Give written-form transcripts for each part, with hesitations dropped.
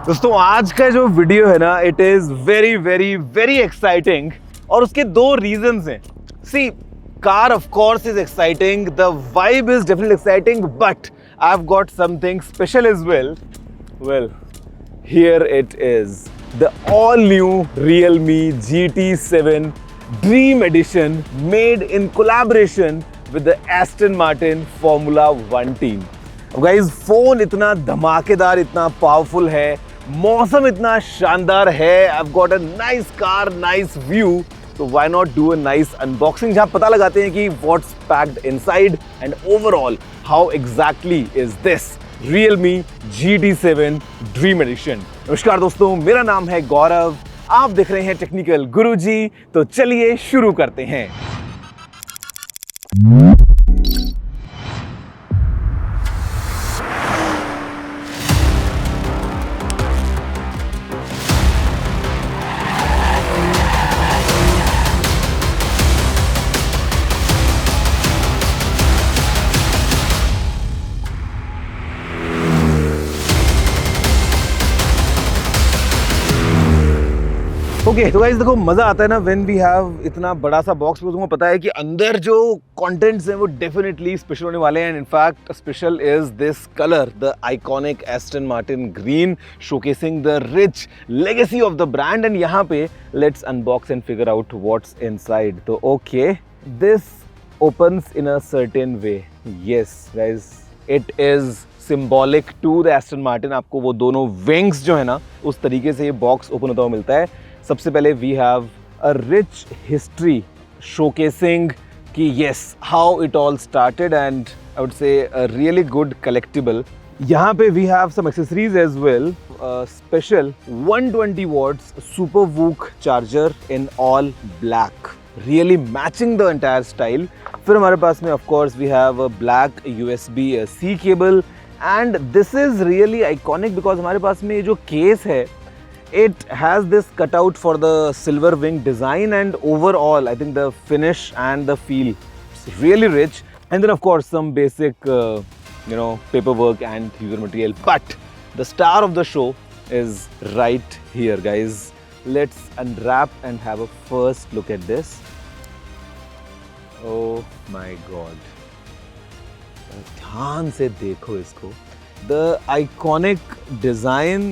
दोस्तों आज का जो वीडियो है ना, it is very very very exciting और उसके दो रीजंस हैं. See, car of course is exciting, the vibe is definitely exciting, but I have got something special as well. Well, here it is the all new Realme GT7 Dream Edition made in collaboration with the Aston Martin Formula One team. अब guys, phone इतना धमाकेदार, इतना powerful है, मौसम इतना शानदार है, I've got a nice car, nice view, तो why not do a nice unboxing जहां पता लगाते हैं कि what's packed inside and overall how exactly is this Realme GT7 Dream Edition. नमस्कार दोस्तों, मेरा नाम है गौरव, आप देख रहे हैं टेक्निकल गुरुजी. तो चलिए शुरू करते हैं. ओके, तो गाइस देखो, मजा आता है ना व्हेन वी हैव इतना बड़ा सा बॉक्स. तुमको पता है कि अंदर जो कंटेंट्स हैं वो डेफिनेटली स्पेशल होने वाले हैं. In fact special is this colour, the iconic Aston Martin green, showcasing the rich legacy of the brand. And यहाँ पे let's unbox and figure out what's inside. तो okay, this opens in a certain way. Yes guys, it is symbolic to the Aston Martin. आपको वो दोनों wings जो है ना, उस तरीके से ये बॉक्स ओपन होता हुआ मिलता है. सबसे पहले we have a rich history showcasing कि yes how it all started, and I would say a really good collectible. यहाँ पे we have some accessories as well. Special 120 watts super VOOC charger in all black, really matching the entire style. फिर हमारे पास में of course we have a black USB-C cable, and this is really iconic because हमारे पास में ये जो case है, it has this cutout for the silver wing design, and overall I think the finish and the feel is really rich. And then of course some basic paperwork and user material, but the star of the show is right here guys. Let's unwrap and have a first look at this. Oh my god, ध्यान से देखो इसको. The iconic design,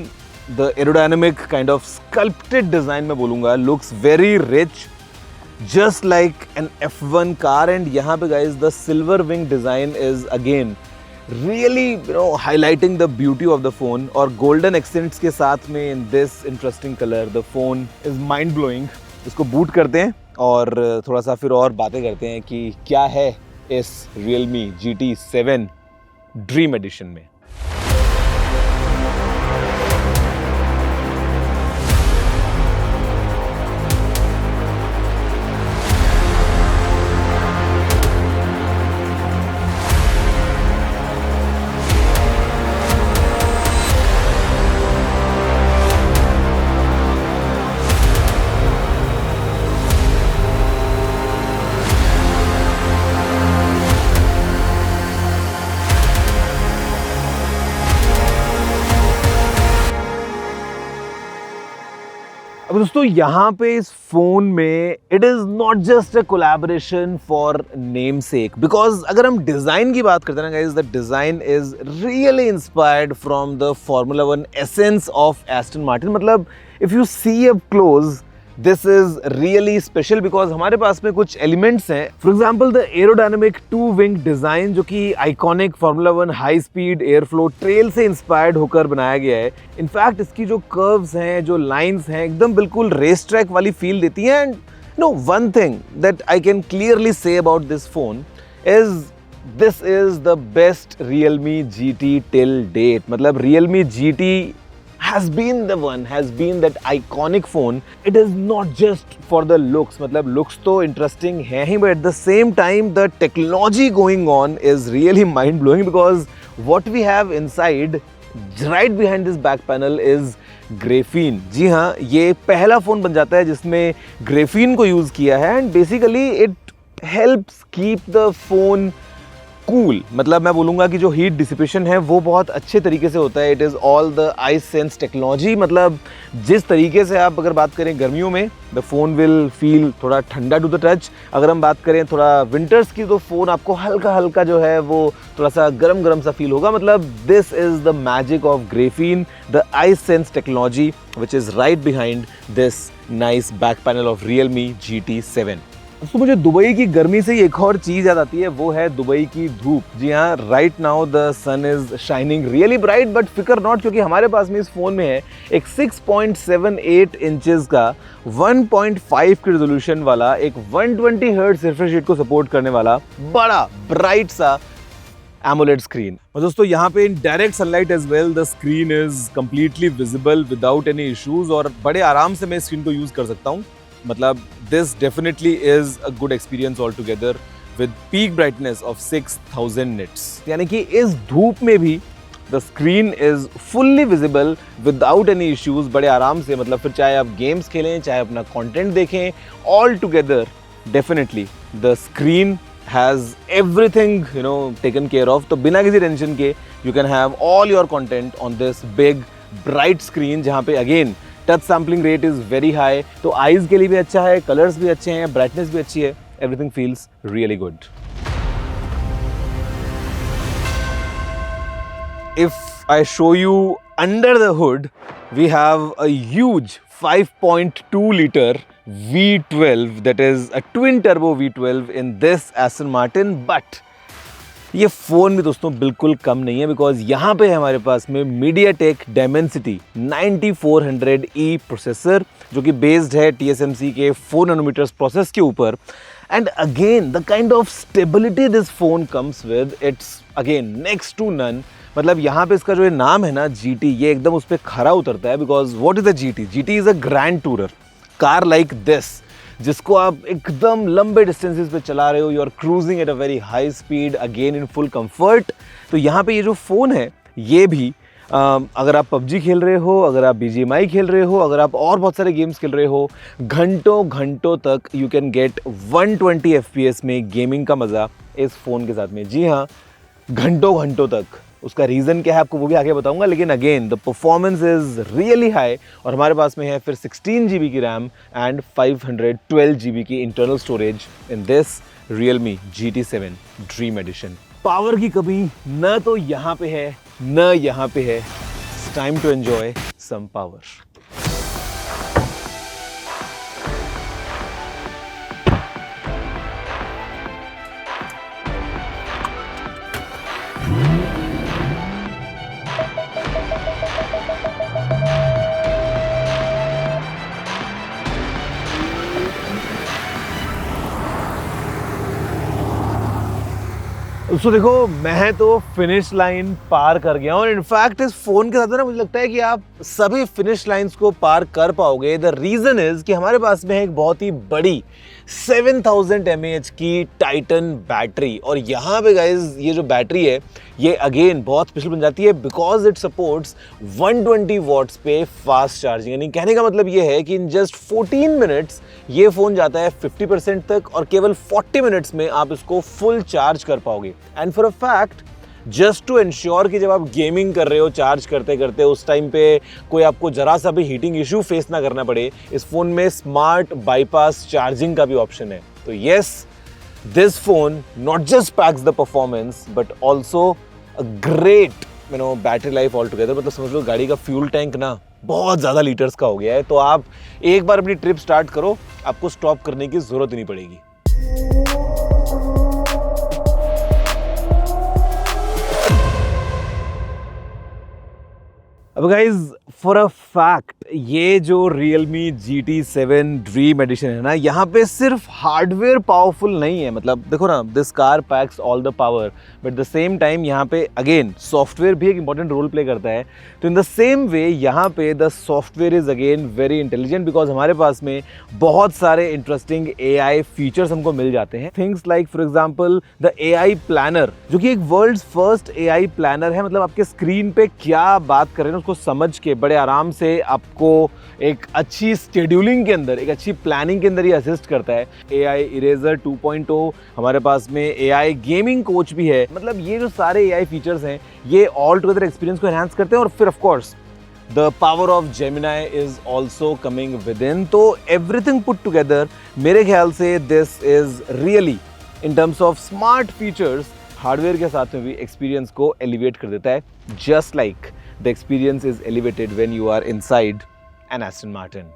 the aerodynamic kind of sculpted design मैं बोलूँगा, looks very rich, just like an F1 car. And यहाँ पे guys the silver wing design is again really highlighting the beauty of the phone, और golden accents के साथ में in this interesting color. The phone is mind blowing. इसको boot करते हैं और थोड़ा सा फिर और बातें करते हैं कि क्या है इस Realme GT7 Dream Edition में. अब दोस्तों यहाँ पे इस फोन में it is not just a collaboration for name sake, because अगर हम डिजाइन की बात करते हैं ना guys, the design is really inspired from the formula one essence of Aston Martin. मतलब if you see up close, this is really special because हमारे पास में कुछ एलिमेंट्स हैं. For example the aerodynamic two wing design, जो कि iconic formula one high speed air flow trail से inspired होकर बनाया गया है. इनफैक्ट इसकी जो कर्व्स हैं, जो लाइंस हैं, एकदम बिल्कुल रेस ट्रैक वाली फील देती हैं. And one thing that I can clearly say about this phone is this is the best Realme GT till date. मतलब Realme GT has been the one, has been that iconic phone. It is not just for the looks. मतलब looks तो interesting है ही, but at the same time the technology going on is really mind blowing because what we have inside right behind this back panel is graphene. जी हाँ, ये पहला phone बन जाता है जिसमें graphene को यूज किया है, and basically it helps keep the phone cool मतलब मैं बोलूँगा कि जो हीट डिसिपेशन है वो बहुत अच्छे तरीके से होता है। It is all the ice sense technology, मतलब जिस तरीके से आप अगर बात करें गर्मियों में द फ़ोन विल फील थोड़ा ठंडा टू द टच। अगर हम बात करें थोड़ा विंटर्स की तो फ़ोन आपको हल्का हल्का जो है वो थोड़ा सा गरम गरम सा फील होगा। मतलब this is the magic of graphene, the ice sense technology which is right behind this nice back panel of Realme GT7। तो मुझे दुबई की गर्मी से ही एक और चीज़ याद आती है, वो है दुबई की धूप। जी हाँ, right now the sun is shining really bright, but फिकर नॉट, क्योंकि हमारे पास में इस फ़ोन में है एक 6.78 इंचेस का 1.5 की रेजोल्यूशन वाला एक 120 हर्ट्ज रिफ्रेश रेट को सपोर्ट करने वाला बड़ा ब्राइट सा AMOLED स्क्रीन। और दोस्तों यहाँ पे in direct sunlight as well the screen is completely visible without any issues, और बड़े आराम से मैं इस स्क्रीन को यूज़ कर सकता हूँ। मतलब this definitely is a good experience all together with peak brightness of 6000 nits. यानी कि इस धूप में भी the screen is fully visible without any issues, बड़े आराम से। मतलब फिर चाहे आप गेम्स खेलें, चाहे अपना कंटेंट देखें, all together definitely the screen has everything taken care of। तो बिना किसी टेंशन के you can have all your content on this big bright screen, जहाँ पे again touch sampling rate is very high, तो आईज के लिए भी अच्छा है, कलर्स भी अच्छे हैं, ब्राइटनेस भी अच्छी है, everything feels really good. If I show you under the hood, we have a huge 5.2 liter V12 that is a twin turbo V12 in this Aston Martin, but ये फ़ोन भी दोस्तों बिल्कुल कम नहीं है, बिकॉज यहाँ पे हमारे पास में MediaTek Dimensity 9400E प्रोसेसर, जो कि बेस्ड है TSMC के 4 नैनोमीटर्स प्रोसेस के ऊपर। And again the kind of stability this phone comes with, it's again next to none. मतलब यहाँ पे इसका जो ये नाम है ना GT, ये एकदम उस पर खरा उतरता है, because what is the GT? GT is a grand tourer car like this, जिसको आप एकदम लंबे डिस्टेंसेस पे चला रहे हो, you are cruising at a very high speed, again in full comfort. तो यहाँ पे ये जो फ़ोन है ये भी अगर आप PUBG खेल रहे हो, अगर आप BGMI खेल रहे हो, अगर आप और बहुत सारे गेम्स खेल रहे हो, घंटों घंटों तक यू कैन गेट 120 FPS में गेमिंग का मज़ा इस फ़ोन के साथ में। जी हाँ, घंटों घंटों तक। उसका रीज़न क्या है आपको वो भी आगे बताऊंगा, लेकिन again the performance is really high. और हमारे पास में है फिर 16 GB की रैम एंड 512 GB की internal storage in this Realme GT7 dream edition. Power की कमी न तो यहाँ पे है न यहाँ पे है। It's time to enjoy some power. तो देखो, मैं तो फिनिश लाइन पार कर गया हूँ। इनफैक्ट इस फोन के साथ ना मुझे लगता है कि आप सभी फिनिश लाइंस को पार कर पाओगे। द रीजन इज कि हमारे पास में एक बहुत ही बड़ी 7000 mAh की टाइटन बैटरी, और यहाँ पे गाइज ये जो बैटरी है ये अगेन बहुत स्पेशल बन जाती है बिकॉज इट सपोर्ट्स 120 वॉट्स पे फास्ट चार्जिंग। यानी कहने का मतलब ये है कि इन जस्ट 14 मिनट्स ये फ़ोन जाता है 50% तक, और केवल 40 मिनट्स में आप इसको फुल चार्ज कर पाओगे। And for a fact, just to ensure कि जब आप गेमिंग कर रहे हो चार्ज करते करते उस टाइम पे कोई आपको जरा सा भी हीटिंग इशू फेस ना करना पड़े, इस फोन में स्मार्ट बाईपास चार्जिंग का भी ऑप्शन है। तो yes, this phone not just PACS the performance but also a great battery life all together. मतलब समझ लो गाड़ी का फ्यूल टैंक ना बहुत ज़्यादा लीटर्स का हो गया है, तो आप एक बार अपनी ट्रिप स्टार्ट करो, आपको स्टॉप करने की ज़रूरत ही नहीं पड़ेगी। अब गाइज फॉर अ फैक्ट ये जो Realme GT7 ड्रीम एडिशन है ना, यहाँ पे सिर्फ हार्डवेयर पावरफुल नहीं है। मतलब देखो ना, this car PACS all the power, but the same time यहाँ पे अगेन सॉफ्टवेयर भी एक इंपॉर्टेंट रोल प्ले करता है। तो इन द सेम वे यहाँ पे the software is again very intelligent, because हमारे पास में बहुत सारे इंटरेस्टिंग AI फीचर्स हमको मिल जाते हैं। Things like for example the AI planner, जो कि एक वर्ल्ड फर्स्ट AI प्लानर है। मतलब आपके स्क्रीन पे क्या बात कर रहे हैं उसको समझ के बड़े आराम से आपको एक अच्छी शेड्यूलिंग के अंदर, एक अच्छी प्लानिंग के अंदर ये असिस्ट करता है। AI इरेजर 2.0, हमारे पास में AI गेमिंग कोच भी है। मतलब ये जो सारे AI फीचर्स हैं ये ऑल टुगेदर एक्सपीरियंस को एनहांस करते हैं। और फिर of course the power of Gemini is also coming with in. तो एवरीथिंग पुट टुगेदर मेरे ख्याल से this is really in terms of smart features hardware के साथ में भी एक्सपीरियंस को एलिवेट कर देता है, just like the experience is elevated when you are inside an Aston Martin.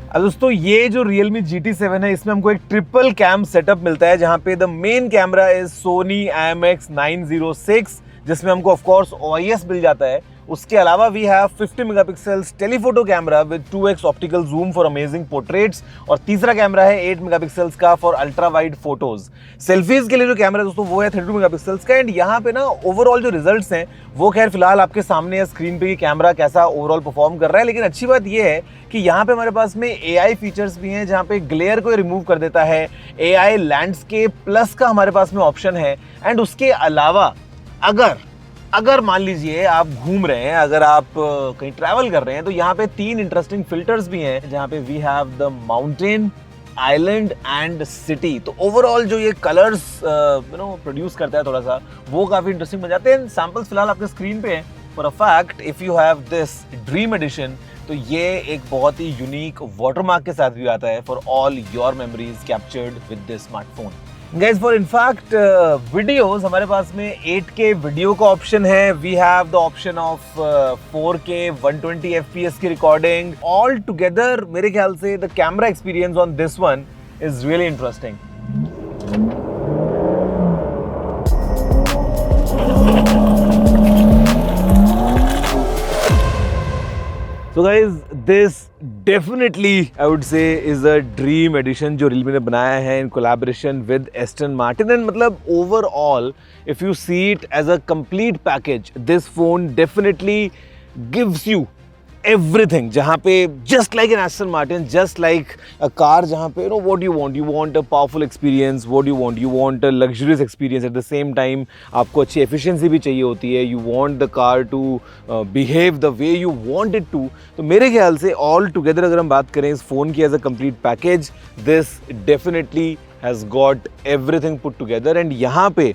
अब दोस्तों ये जो Realme GT7 है इसमें हमको एक ट्रिपल कैम सेटअप मिलता है, जहां पे the main camera is Sony IMX906 जिसमें हमको ऑफ कोर्स OIS मिल जाता है। उसके अलावा we have 50 megapixels telephoto camera with 2x optical zoom for amazing portraits, और तीसरा कैमरा है 8 मेगापिक्सल्स का for ultra wide photos. Selfies के लिए जो कैमरा है दोस्तों वो है 32 मेगापिक्सल्स का। एंड यहाँ पे ना ओवरऑल जो रिजल्ट्स हैं वो खैर फिलहाल आपके सामने है स्क्रीन पे कि कैमरा कैसा ओवरऑल परफॉर्म कर रहा है। लेकिन अच्छी बात ये है कि यहाँ पे हमारे पास में AI फीचर्स भी हैं, जहाँ पे ग्लेयर को रिमूव कर देता है। AI लैंडस्केप प्लस का हमारे पास में ऑप्शन है। एंड उसके अलावा अगर मान लीजिए आप घूम रहे हैं, अगर आप कहीं ट्रैवल कर रहे हैं, तो यहाँ पे 3 इंटरेस्टिंग फिल्टर्स भी हैं, जहाँ पे we have the mountain, island and city. तो ओवरऑल जो ये कलर्स प्रोड्यूस करता है थोड़ा सा, वो काफी इंटरेस्टिंग बन जाते हैं। सैंपल्स फिलहाल आपके स्क्रीन पे हैं। For a fact if you have this dream edition, तो ये एक बहुत ही यूनिक वाटरमार्क के साथ भी आता है for all your memories captured with this smartphone. Guys for in fact videos हमारे पास में 8K वीडियो का ऑप्शन है। We have the option of 4K 120 FPS की रिकॉर्डिंग। ऑल टुगेदर मेरे ख्याल से the camera experience on this one is really interesting. So guys, this definitely I would say is a dream edition जो Realme ने बनाया है in collaboration with Aston Martin। and मतलब overall if you see it as a complete package, this phone definitely gives you everything, जहाँ पे just like an Aston Martin, just like a car, जहाँ पे what do you want a powerful experience, what do you want a luxurious experience, at the same time आपको अच्छी efficiency भी चाहिए होती है, you want the car to behave the way you want it to। तो मेरे ख्याल से all together अगर हम बात करें इस फ़ोन की as a complete package, this definitely has got everything put together। and यहाँ पे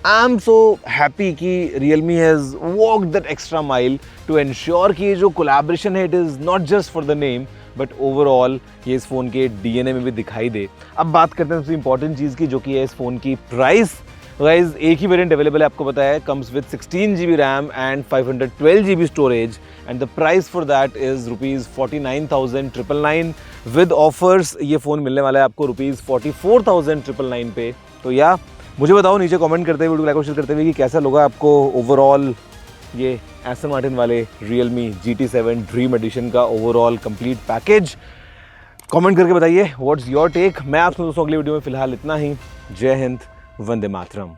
I am so happy कि Realme has walked that extra mile to ensure कि ये जो collaboration है it is not just for the name but overall ये इस phone के DNA में भी दिखाई दे। अब बात करते हैं सबसे इम्पॉर्टेंट चीज़ की, जो कि है इस फ़ोन की प्राइस। गाइस एक ही वेरिएंट अवेलेबल है, आपको पता है, comes with 16GB RAM and 512GB storage, and the price for that is ₹49,999। With offers ये फ़ोन मिलने वाला है आपको ₹44,999 पे। तो या मुझे बताओ नीचे कमेंट करते हुए, वीडियो लाइक और शेयर करते हुए कि कैसा लगा आपको ओवरऑल ये एस्टन मार्टिन वाले Realme GT7 ड्रीम एडिशन का ओवरऑल कंप्लीट पैकेज। कमेंट करके बताइए व्हाट्स योर टेक। मैं आपसे दोस्तों अगली वीडियो में फिलहाल इतना ही। जय हिंद, वंदे मातरम।